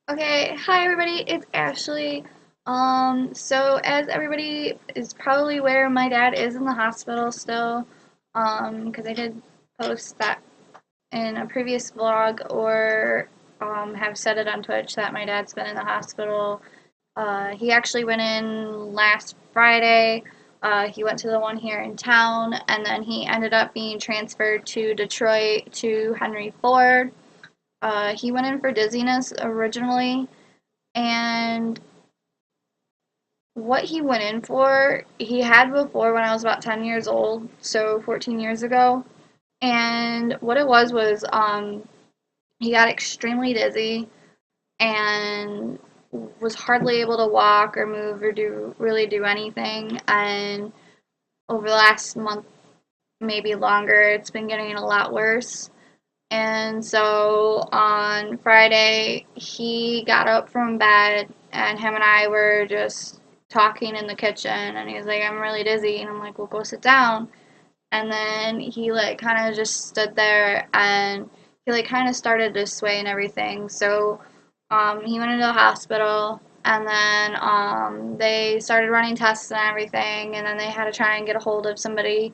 Okay, hi everybody, it's Ashley. So as everybody is probably aware, my dad is in the hospital still. Because I did post that in a previous vlog or have said it on Twitch that my dad's been in the hospital. He actually went in last Friday. He went to the one here in town, and then he ended up being transferred to Detroit to Henry Ford. He went in for dizziness originally, and what he went in for, he had before when I was about 10 years old, so 14 years ago. And what it was he got extremely dizzy and was hardly able to walk or move or do anything. And over the last month, maybe longer, it's been getting a lot worse. And so on Friday, he got up from bed, and him and I were just talking in the kitchen. And he was like, "I'm really dizzy." And I'm like, "Well, go sit down." And then he, like, kind of just stood there, and he, like, kind of started to sway and everything. So he went into the hospital, and then they started running tests and everything. And then they had to try and get a hold of somebody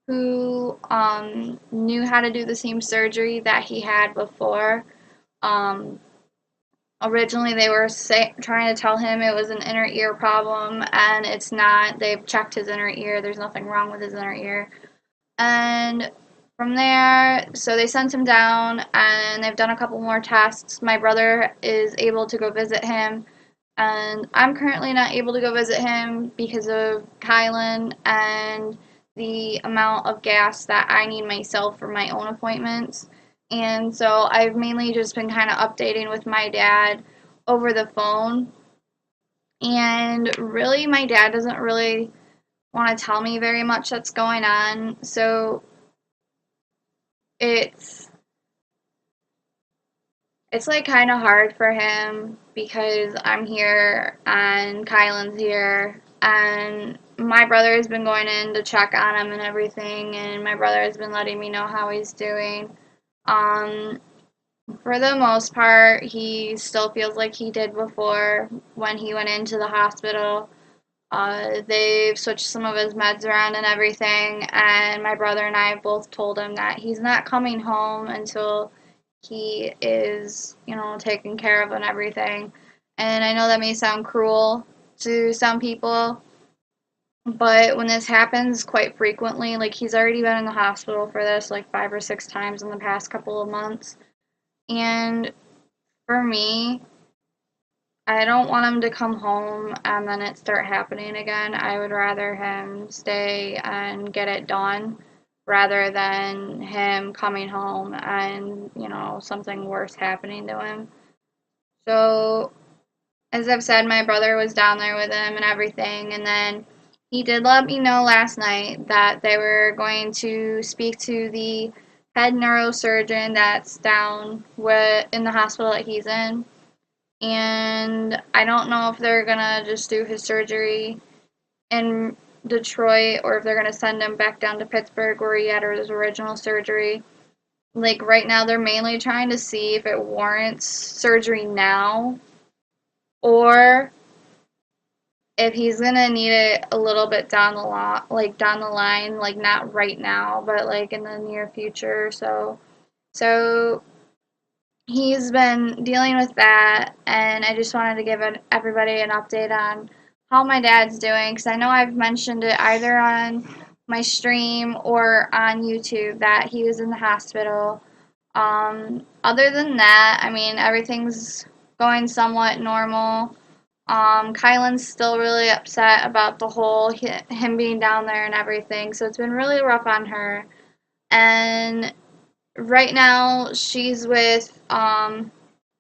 who knew how to do the same surgery that he had before. Um, Originally, they were trying to tell him it was an inner ear problem, and it's not. They've checked his inner ear. There's nothing wrong with his inner ear. And from there, so they sent him down, and they've done a couple more tests. My brother is able to go visit him, and I'm currently not able to go visit him because of Kylan and the amount of gas that I need myself for my own appointments. And so I've mainly just been kind of updating with my dad over the phone. And really, my dad doesn't really want to tell me very much that's going on. So it's it's like kind of hard for him because I'm here and Kylan's here, and my brother has been going in to check on him and everything, and my brother has been letting me know how he's doing. Um, for the most part, he still feels like he did before when he went into the hospital. They've switched some of his meds around and everything, and my brother and I both told him that he's not coming home until he is, taken care of and everything. And I know that may sound cruel to some people, but when this happens quite frequently, like he's already been in the hospital for this like 5 or 6 times in the past couple of months. And for me, I don't want him to come home and then it start happening again. I would rather him stay and get it done rather than him coming home and, something worse happening to him. So, as I've said, my brother was down there with him and everything, and then he did let me know last night that they were going to speak to the head neurosurgeon that's down in the hospital that he's in, and I don't know if they're gonna just do his surgery in Detroit or if they're gonna send him back down to Pittsburgh where he had his original surgery. Like right now, they're mainly trying to see if it warrants surgery now or if he's gonna need it a little bit down the line, like not right now, but like in the near future. So he's been dealing with that, and I just wanted to give everybody an update on how my dad's doing, because I know I've mentioned it either on my stream or on YouTube that he was in the hospital. Other than that, I mean, everything's going somewhat normal. Kylan's still really upset about the whole him being down there and everything, so it's been really rough on her. And right now, she's with one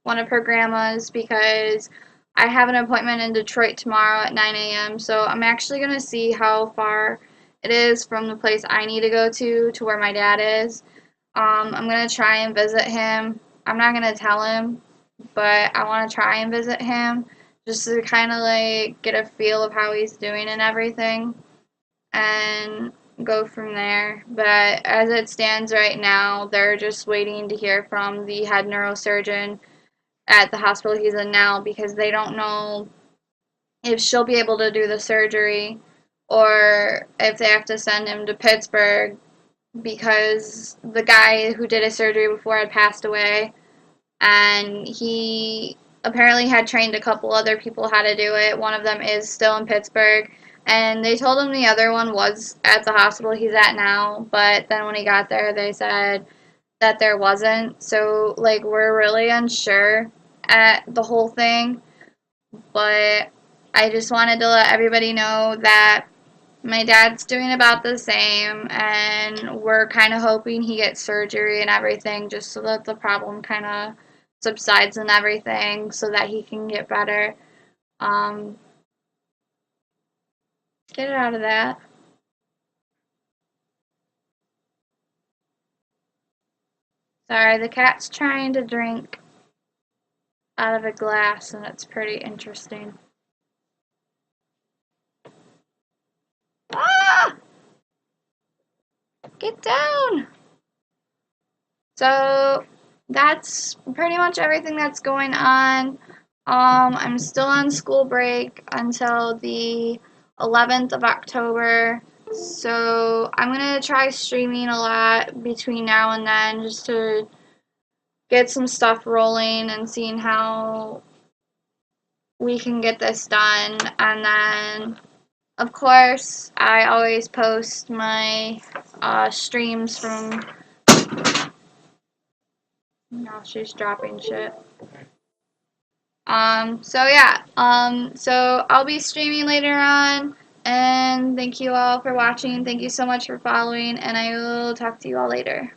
of her grandmas because I have an appointment in Detroit tomorrow at 9 a.m. So I'm actually going to see how far it is from the place I need to go to where my dad is. I'm going to try and visit him. I'm not going to tell him, but I want to try and visit him just to kind of like get a feel of how he's doing and everything and go from there. But as it stands right now, they're just waiting to hear from the head neurosurgeon at the hospital he's in now because they don't know if she'll be able to do the surgery or if they have to send him to Pittsburgh because the guy who did his surgery before had passed away, and he apparently had trained a couple other people how to do it. One of them is still in Pittsburgh, and they told him the other one was at the hospital he's at now, but then when he got there, they said that there wasn't. So, like, we're really unsure at the whole thing, but I just wanted to let everybody know that my dad's doing about the same, and we're kind of hoping he gets surgery and everything just so that the problem kind of subsides and everything so that he can get better. Um, get it out of that. Sorry, the cat's trying to drink out of a glass, and it's pretty interesting. Ah! Get down! So that's pretty much everything that's going on. I'm still on school break until the 11th of October. So I'm going to try streaming a lot between now and then just to get some stuff rolling and seeing how we can get this done. And then, of course, I always post my streams from... Now she's dropping shit. So I'll be streaming later on, and thank you all for watching. Thank you so much for following, and I will talk to you all later.